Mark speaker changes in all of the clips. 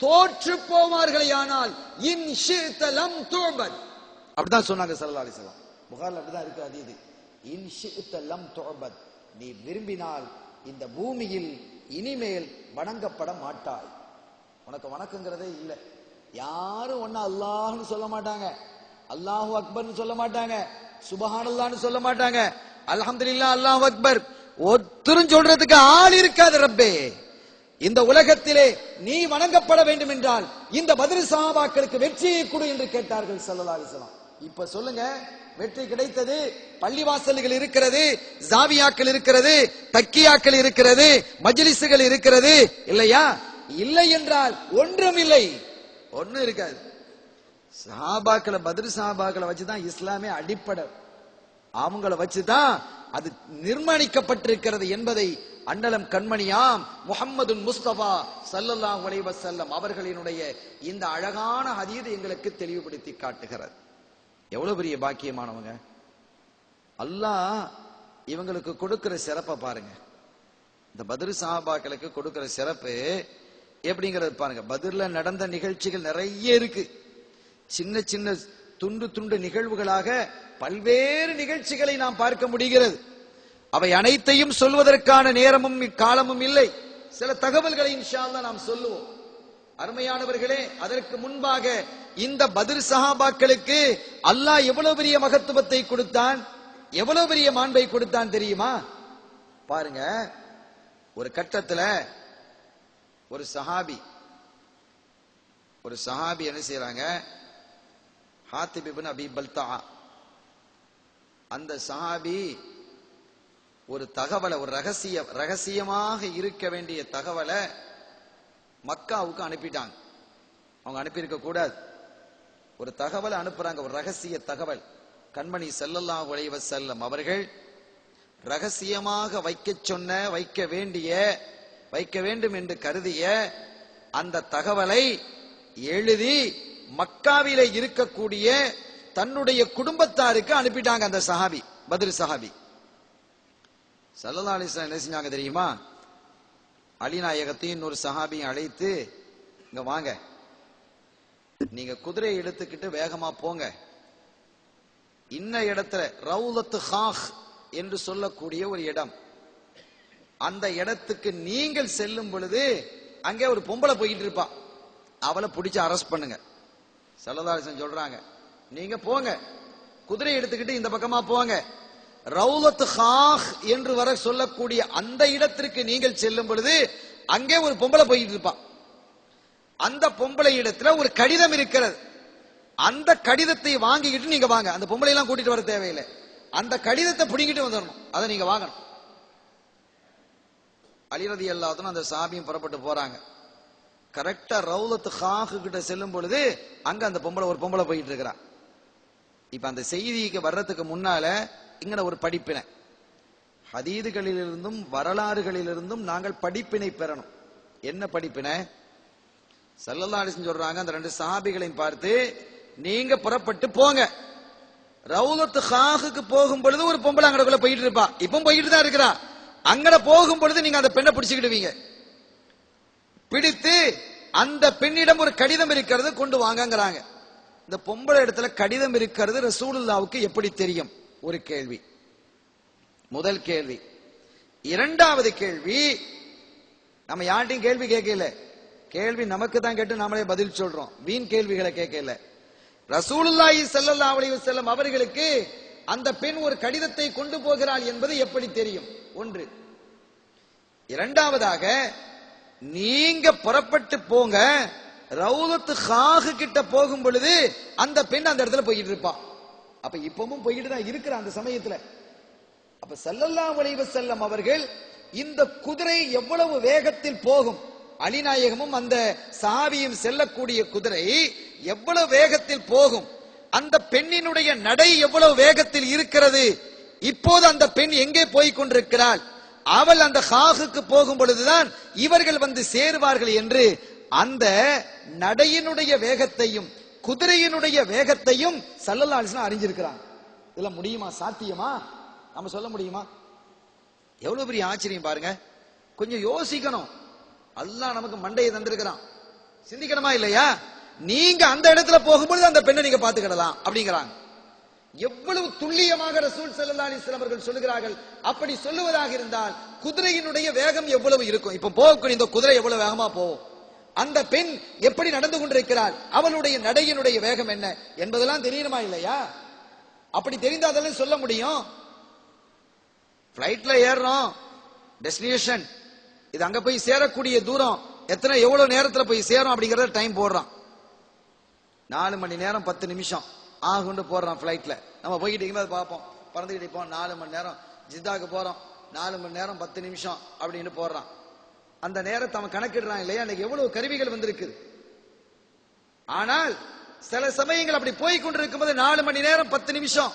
Speaker 1: தோற்று போவார்களே ஆனால் இன் ஷி'த லம் து'பத், அப்படிதான் சொன்னாங்க ஸல்லல்லாஹு அலைஹி வஸல்லம். புகாரில் அப்படிதான் இருக்கு ஹதீஸ். இன் ஷி'த லம் து'பத், நீ விரும்பினால் இந்த பூமியில் இனிமேல் வணங்கப்பட மாட்டாய். உனக்கு வணக்கங்கிறதே இல்லை. யாரும் ஒன்னும் அல்லாஹ்னு சொல்ல மாட்டாங்க, அல்லாஹு அக்பர்னு சொல்ல மாட்டாங்க, சுபஹானல்லாஹ்னு சொல்ல மாட்டாங்க, அல்ஹம்துலில்லாஹ் அல்லாஹு அக்பர் ஒருத்தரும் சொல்றதுக்கு ஆள் இருக்காது. ரப்பே, இந்த உலகத்திலே நீ வணங்கப்பட வேண்டும் என்றால் இந்த பத்ர் சஹாபாக்களுக்கு வெற்றியை கொடு என்று கேட்டார்கள் ஸல்லல்லாஹு அலைஹி வஸல்லம். இப்ப சொல்லுங்க, வெற்றி கிடைத்தது. பள்ளிவாசல்கள் இருக்கிறது, ஜாவியாக்கள் இருக்கிறது, தக்கியாக்கள் இருக்கிறது, மஜ்லிஸ்கள் இருக்கிறது, இல்லையா? இல்லை என்றால் ஒன்றும் இல்லை, ஒன்னும் இருக்காது. சஹாபாக்களை, பத்ர் சஹாபாக்களை வச்சுதான் இஸ்லாமே அடிப்படை. அவங்கள வச்சுதான் அது நிர்மாணிக்கப்பட்டிருக்கிறது என்பதை அண்ணலம் கண்மணியாம் முஹம்மது முஸ்தபா ஸல்லல்லாஹு அலைஹி வஸல்லம் அவர்களினுடைய இந்த அழகான ஹதீஸ் எங்களுக்கு தெளிவுபடுத்தி காட்டுகிறது. எவ்வளவு பெரிய பாக்கியமானவங்க. அல்லாஹ் இவங்களுக்கு கொடுக்கிற சிறப்பை பாருங்க. இந்த பத்ர் சஹாபாக்களுக்கு கொடுக்கிற சிறப்பு எப்படிங்கிறது பாருங்க. பத்ர்ல நடந்த நிகழ்ச்சிகள் நிறைய இருக்கு. சின்ன சின்ன துண்டு துண்டு நிகழ்வுகளாக பல்வேறு நிகழ்ச்சிகளை நாம் பார்க்க முடிகிறது. அவை அனைத்தையும் சொல்வதற்கான நேரமும் காலமும் இல்லை. சில தகவல்களை இன்ஷா அல்லாஹ் நாம் சொல்லுவோம். அருமையானவர்களே, அதற்கு முன்பாக இந்த பத்ர் சஹாபாக்களுக்கு அல்லாஹ் எவ்வளவு பெரிய மகத்துவத்தை கொடுத்தான், எவ்வளவு பெரிய மாண்பை கொடுத்தான் தெரியுமா? பாருங்க, ஒரு கட்டத்துல ஒரு சஹாபி என்ன செய்யறாங்க, ஹாத்திப் இப்னு அபி பல்தா, அந்த சஹாபி ஒரு தகவலை, ஒரு ரகசியமாக இருக்க வேண்டிய தகவலை மக்காவுக்கு அனுப்பிட்டாங்க. அவங்க அனுப்பியிருக்க கூடாது. ஒரு தகவலை அனுப்புறாங்க, ஒரு ரகசிய தகவல். கண்மணி ஸல்லல்லாஹு அலைஹி வஸல்லம் அவர்கள் ரகசியமாக வைக்க வேண்டும் என்று கருதிய அந்த தகவலை எழுதி மக்காவிலே இருக்கக்கூடிய தன்னுடைய குடும்பத்தாருக்கு அனுப்பிட்டாங்க. அந்த சஹாபி, பத்ர் சஹாபி. ஸல்லல்லாஹு அலைஹி வஸல்லம் என்ன செஞ்சாங்க தெரியுமா? அலிநாயகத்தையும் ஒரு சஹாபியும் அழைத்து, இங்க வாங்க, நீங்க குதிரையை எடுத்துக்கிட்டு வேகமா போங்க, இன்ன இடத்துல ரவுலத்து ஹாஹ் என்று சொல்லக்கூடிய ஒரு இடம், அந்த இடத்துக்கு நீங்கள் செல்லும் பொழுது அங்கே ஒரு பொம்பளை போயிட்டு இருப்பா, அவளை பிடிச்சு அரெஸ்ட் பண்ணுங்க. ஸல்லல்லாஹு அலைஹி வஸல்லம் சொல்றாங்க, நீங்க போங்க, குதிரை எடுத்துக்கிட்டு இந்த பக்கமா போங்க, ரவுலத் ஹாஹ் என்று வர சொல்லக்கூடிய அந்த இடத்திற்கு நீங்கள் செல்லும் பொழுது அங்கே ஒரு பொம்பளை போயிட்டு இருப்பா, அந்த பொம்பளை இடத்துல ஒரு கடிதம் இருக்கிறது, அந்த கடிதத்தை வாங்கிக்கிட்டு நீங்க வாங்க. அந்த பொம்பளை எல்லாம் கூட்டிட்டு வர தேவையில்லை, அந்த கடிதத்தை பிடிங்கிட்டு வந்துடணும், அதை நீங்க வாங்கணும். அலி ரலியல்லாஹு அன்ஹு அந்த சஹாபியும் புறப்பட்டு போறாங்க. கரெக்டா ரவுலத் ஹாஹ் கிட்ட செல்லும் பொழுது அங்க அந்த ஒரு பொம்பளை போயிட்டு இருக்கிறா. இப்ப அந்த செய்திக்கு வர்றதுக்கு முன்னால இங்க ஒரு படிப்பினை, ஹதீதுகளிலிருந்தும் வரலாறுகளிலிருந்தும் நாங்கள் படிப்பினை பெறணும். என்ன படிப்பினை? ஸல்லல்லாஹு அலைஹி வஸல்லம் சொல்றாங்க, அந்த ரெண்டு சஹாபிகளையும் பார்த்து, நீங்க புறப்பட்டு போங்க, ரவுலத் ஹாஹுக்கு போகும் பொழுது ஒரு பொம்பளை அங்கடக்குள்ள போயிட்டு இருப்பா, இப்ப போயிட்டு தான் இருக்கிறா, அங்கட போகும் பொழுது நீங்க அந்த பெண்ணை பிடிச்சுக்கிடுவீங்க, பிடித்து அந்த பெண்ணிடம் ஒரு கடிதம் இருக்கிறது கொண்டு வாங்கங்கிறாங்க. இந்த பொம்பளை இடத்துல கடிதம் இருக்கிறது ரசூலுல்லாவுக்கு எப்படி தெரியும்? ஒரு கேள்வி, முதல் கேள்வி. இரண்டாவது கேள்வி, நம்ம யார்ட்டையும் கேள்வி கேட்கல, கேள்வி நமக்கு தான் கேட்டு நாமளே பதில் சொல்றோம், வீண் கேள்விகளை கேட்கல. ரசூலுல்லாஹி ஸல்லல்லாஹு அலைஹி வஸல்லம் அவர்களுக்கு அந்த பெண் ஒரு கடிதத்தை கொண்டு போகிறாள் என்பது எப்படி தெரியும்? ஒன்று. இரண்டாவதாக, நீங்க புறப்பட்டு போங்க, ரவுலத் ஹாஹ் கிட்ட போகும் பொழுது அந்த பெண் அந்த இடத்துல போயிட்டு இருப்பா, அப்ப இப்பவும் போயிட்டு தான் இருக்கிற அந்த சமயத்துல. அப்ப ஸல்லல்லாஹு அலைஹி வஸல்லம் அவர்கள் இந்த குதிரை எவ்வளவு வேகத்தில் போகும், அலிநாயகமும் அந்த சஹாபியும் செல்லக்கூடிய குதிரை எவ்வளவு வேகத்தில் போகும், அந்த பெண்ணினுடைய நடை எவ்வளவு வேகத்தில் இருக்கிறது, இப்போது அந்த பெண் எங்கே போய் கொண்டிருக்கிறாள், அவள் அந்த ஹாஹுக்கு போகும் பொழுதுதான் இவர்கள் வந்து சேருவார்கள் என்று அந்த நடையினுடைய வேகத்தையும் குதிரையினுடைய வேகத்தையும் ஸல்லல்லாஹு அலைஹி வஸல்லம் அறிஞ்சிருக்கிறாங்க. இதெல்லாம் முடியுமா? சாத்தியமா? நம்ம சொல்ல முடியுமா? எவ்வளவு பெரிய ஆச்சரியம் பாருங்க. கொஞ்சம் யோசிக்கணும். அல்லாஹ் நமக்கு மண்டையை தந்திருக்கிறான். சிந்திக்கணுமா இல்லையா? நீங்க அந்த இடத்துல போகும்போது அந்த பெண்ணை நீங்க பாத்துக்கிடலாம் அப்படிங்கிறாங்க. எவ்வளவு துல்லியமாக ரசூல் ஸல்லல்லாஹு அலைஹி வஸல்லம் அவர்கள் சொல்லுகிறார்கள். அப்படி சொல்லுவதாக இருந்தால் குதிரையினுடைய வேகம் எவ்வளவு இருக்கும்? இப்ப போகக்கூடிய இந்த குதிரை எவ்வளவு வேகமா போகும், அந்த பெண் எப்படி நடந்து கொண்டிருக்கிறாள், அவளுடைய நடையினுடைய வேகம் என்ன என்பதெல்லாம் தெரியணுமா இல்லையா? அப்படி தெரிந்தாதான் சொல்ல முடியும். பிளைட்ல ஏறணும், டெஸ்டினேஷன், இது அங்க போய் சேரக்கூடிய தூரம் எத்தனை எவ்வளவு நேரத்துல போய் சேரும் அப்படிங்கறத டைம் போடுறான். 4 மணி நேரம் 10 நிமிஷம் ஆகுண்டு போடுறான் பிளைட்ல. நம்ம போய்கிட்டு பார்ப்போம், பறந்துகிட்டு இருப்போம். 4 மணி நேரம் ஜித்தாக்கு போறோம், 4 மணி நேரம் 10 நிமிஷம் அப்படின்னு போடுறான். அந்த நேரத்தை அவன் கணக்கிடுறான் இல்லையா? எனக்கு எவ்வளவு கருவிகள் வந்திருக்கு. ஆனால் சில சமயங்கள் அப்படி போய் கொண்டிருக்கும் போது 4 மணி நேரம் 10 நிமிஷம்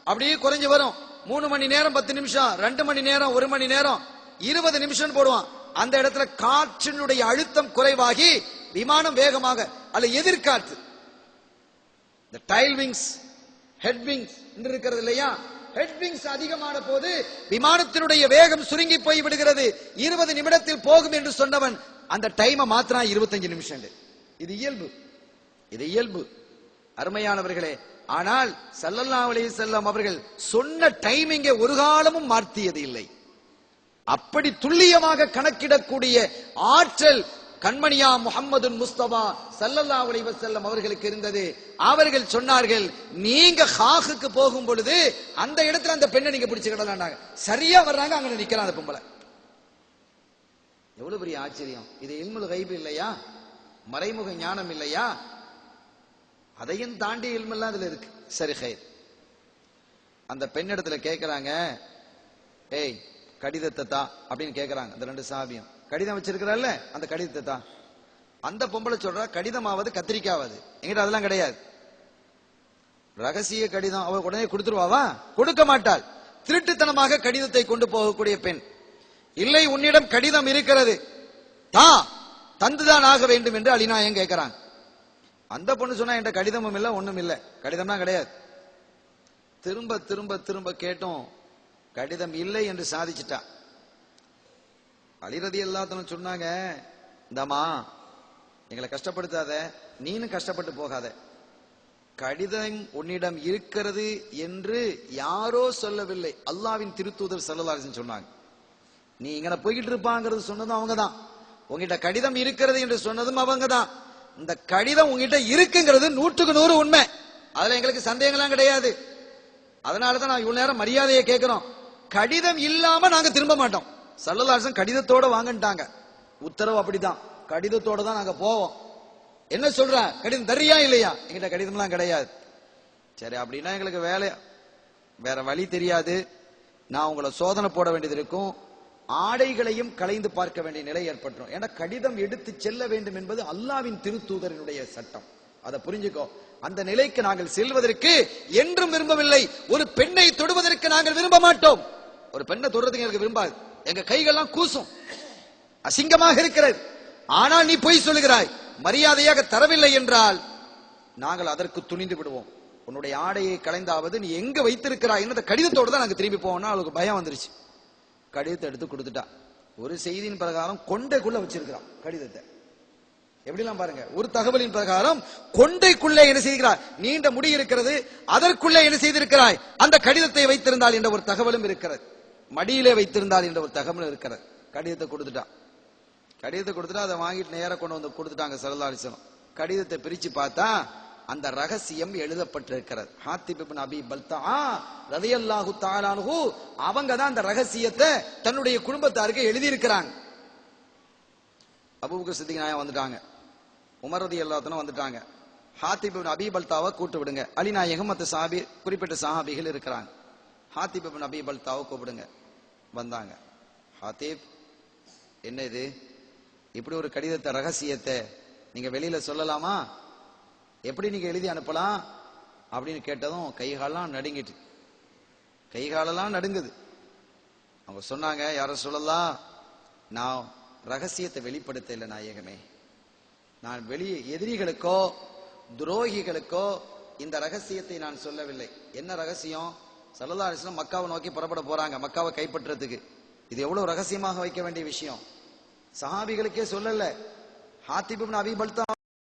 Speaker 1: அப்படியே குறைஞ்சு வரும். 3 மணி நேரம் 10 நிமிஷம், 2 மணி நேரம், 1 மணி நேரம், 20 நிமிஷம் போடுவான். அந்த இடத்துல காற்றினுடைய அழுத்தம் குறைவாகி விமானம் வேகமாக அல்ல எதிர்காற்று, இந்த டைல் விங்ஸ், ஹெட் விங்ஸ் இருக்கிறது இல்லையா, ஹெட் விங்ஸ் அதிகமான போது விமானத்தினுடைய வேகம் சுருங்கி போய் விடுகிறது. 20 நிமிடத்தில் போகும் என்று சொன்னவன் அந்த டைமை மாத்திரம் 25 நிமிஷம். இது இயல்பு, இது இயல்பு அருமையானவர்களே. ஆனால் ஸல்லல்லாஹு அலைஹி வஸல்லம் அவர்கள் சொன்ன டைமிங்கை ஒரு காலமும் மாற்றியது இல்லை. அப்படி துல்லியமாக கணக்கிடக்கூடிய ஆற்றல் கண்மணியா முஹம்மது முஸ்தபா ஸல்லல்லாஹு அலைஹி வஸல்லம் அவர்களுக்கு இருந்தது. அவர்கள் சொன்னார்கள், நீங்க ஹாகுக்கு போகும் பொழுது அந்த இடத்துல அந்த பெண்ணை நீங்க பிடிச்சுக்கிடலாம்னாங்க. சரியா வர்றாங்க, அங்க நிக்கிறான் அந்த பொம்பளை. எவ்வளவு பெரிய ஆச்சரியம்! இது இல்முல் கைப் இல்லையா? மறைமுக ஞானம் இல்லையா? அதையும் தாண்டி இல்மெல்லாம் அதுல இருக்கு. சரி, ஹைர். அந்த பெண்ணிடத்துல கேட்கிறாங்க, ஏய் கடிதத்தை தா அப்படின்னு கேட்கிறாங்க. அந்த 2 சஹாபியும் கடிதம் வச்சிருக்கிறாள்ல, அந்த கடிதத்தை தான். அந்த பொம்பளை சொல்றா, கடிதமாவது கத்திரிக்காவது எங்கிட்ட அதெல்லாம் கிடையாது. ரகசிய கடிதம் அவ உடனே கொடுத்துருவாவா? கொடுக்க மாட்டாள். திருட்டுத்தனமாக கடிதத்தை கொண்டு போகக்கூடிய பெண். இல்லை, உன்னிடம் கடிதம் இருக்கிறது, தா, தந்துதான் ஆக வேண்டும் என்று அலிநாயகம் கேட்கிறாங்க. அந்த பொண்ணு சொன்னா, என்கிட்ட கடிதமும் இல்ல, ஒண்ணும் இல்ல, கடிதம்னா கிடையாது. திரும்ப திரும்ப திரும்ப கேட்டோம், கடிதம் இல்லை என்று சாதிச்சுட்டா. அலி ரலியல்லாஹு அன்ஹு சொன்னாங்க, இந்தம்மா எங்களை கஷ்டப்படுத்தாத, நீனும் கஷ்டப்பட்டு போகாத. கடிதம் உன்னிடம் இருக்கிறது என்று யாரோ சொல்லவில்லை, அல்லாஹ்வின் திருத்தூதர் ஸல்லல்லாஹு அலைஹி வஸல்லம் சொன்னாங்க. நீ இங்க போய்கிட்டு இருப்பாங்கிறது சொன்னதும் அவங்கதான், உங்ககிட்ட கடிதம் இருக்கிறது என்று சொன்னதும் அவங்கதான். இந்த கடிதம் உங்ககிட்ட இருக்குங்கிறது 100க்கு 100 உண்மை, அதுல எங்களுக்கு சந்தேகம்லாம் கிடையாது. அதனாலதான் நான் இவ்வளவு நேரம் மரியாதையை கேட்கிறோம். கடிதம் இல்லாம நாங்க திரும்ப மாட்டோம். ஸல்லல்லாஹு அலைஹி வஸல்லம் கடிதத்தோட வாங்கன்ட்டாங்க, உத்தரவு அப்படிதான், கடிதத்தோட தான் நாங்க போவோம். என்ன சொல்ற, கடிதம் தரியா இல்லையா? எங்கிட்ட கடிதம்லாம் கிடையாது. சரி, அப்படின்னா எங்களுக்கு வேற வழி தெரியாது, நான் உங்களை சோதனை போட வேண்டியது இருக்கும், ஆடைகளையும் களைந்து பார்க்க வேண்டிய நிலை ஏற்பட்டுரும். ஏன்னா கடிதம் எடுத்து செல்ல வேண்டும் என்பது அல்லாஹ்வின் திருத்தூதரினுடைய சட்டம், அதை புரிஞ்சுக்கோ. அந்த நிலைக்கு நாங்கள் செல்வதற்கு என்றும் விரும்பவில்லை. ஒரு பெண்ணை தொடுவதற்கு நாங்கள் விரும்ப மாட்டோம். ஒரு பெண்ணை தொடுறதுக்கு எனக்கு விரும்பாது, எங்க கைகள்லாம் கூசும், அசிங்கமாக இருக்கிறது. ஆனால் நீ பொய் சொல்லுகிறாய், மரியாதையாக தரவில்லை என்றால் நாங்கள் அதற்கு துணிந்து விடுவோம். உன்னுடைய ஆடையை களைந்தாவது நீ எங்க வைத்திருக்கிறாய் என்ன கடிதத்தோடு தான் நாங்க திரும்பி போவோம்னா அவளுக்கு பயம் வந்துருச்சு. கடிதத்தை எடுத்து கொடுத்துட்டா. ஒரு செய்தியின் பிரகாரம் கொண்டைக்குள்ள வச்சிருக்கிறான் கடிதத்தை. எப்படிலாம் பாருங்க, ஒரு தகவலின் பிரகாரம் கொண்டைக்குள்ளே என்ன செய்கிறார், நீண்ட முடி இருக்கிறது, அதற்குள்ளே என்ன செய்திருக்கிறாய், அந்த கடிதத்தை வைத்திருந்தால் என்ற ஒரு தகவலும் இருக்கிறது, மடியிலே வைத்திருந்தால் என்ற ஒரு தகவலும் இருக்கிறது. கடிதத்தை கொடுத்துட்டா. கடிதத்தை கொடுத்துட்டா அதை வாங்கிட்டு நேர கொண்டு வந்து கொடுத்துட்டாங்க ஸல்லல்லாஹு அலைஹி வஸல்லம். கடிதத்தை பிரிச்சு பார்த்தா அந்த ரகசியம் எழுதப்பட்டிருக்கிறது. ஹாத்திப் இப்னு அபி பல்தா ரலியல்லாஹு தஆலா அன்ஹு அவங்க தான் அந்த ரகசியத்தை தன்னுடைய குடும்பத்தாருக்கு எழுதி இருக்கிறாங்க. அபூபக்கர் சித்திக் நாயகம் வந்துட்டாங்க, உமர் ரலியல்லாஹு அன்ஹு வந்துட்டாங்க. ஹாத்திப் இப்னு அபி பல்தாவை கூட்டு விடுங்க, அலி நாயகம் மற்ற சஹாபி குறிப்பிட்ட சஹாபிகள் இருக்கிறாங்க, ஹாத்திப் இப்னு அபி பல்தாவை கூப்பிடுங்க. வந்தாங்க. ஹாத்திப், என்ன இது, இப்படி ஒரு கடிதத்தை ரகசியத்தை நீங்க வெளியில சொல்லலாமா, எப்படி நீங்க எழுதி அனுப்பலாம் அப்படின்னு கேட்டதும் கைகாலெல்லாம் நடுங்கிட்டு, கைகாலெல்லாம் நடுங்குது. அவங்க சொன்னாங்க, யார சொல்லலாம், நான் ரகசியத்தை வெளிப்படுத்த இல்லை நாயகமே, நான் வெளியே எதிரிகளுக்கோ துரோகிகளுக்கோ இந்த ரகசியத்தை நான் சொல்லவில்லை. என்ன ரகசியம், ஸல்லல்லாஹு அலைஹி வஸல்லம் மக்காவை நோக்கி புறப்பட போறாங்க, மக்காவை கைப்பற்றதுக்கு. இது எவ்வளவு ரகசியமாக வைக்க வேண்டிய விஷயம், சஹாபிகளுக்கே சொல்லல. ஹாத்திப் இப்னு அபி பல்தா